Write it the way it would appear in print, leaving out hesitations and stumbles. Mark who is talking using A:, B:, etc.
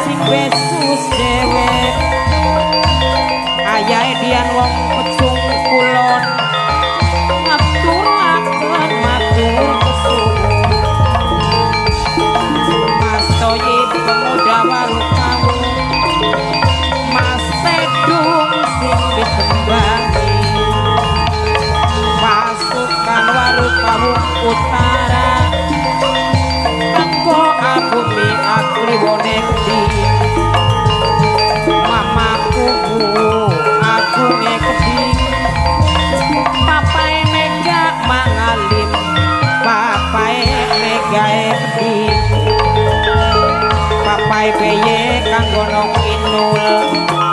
A: sing besus dewek ayahe dian wong pecung kulon ngaturaken matur kesuwun Mas Toyib pemuda warukamu Mas Sedung sing ditembangi pasukan warukamu utara teko abumi akliwonendi mamaku agunge keding papae mega mangalim papae megae keding papae beye kanggo nong inul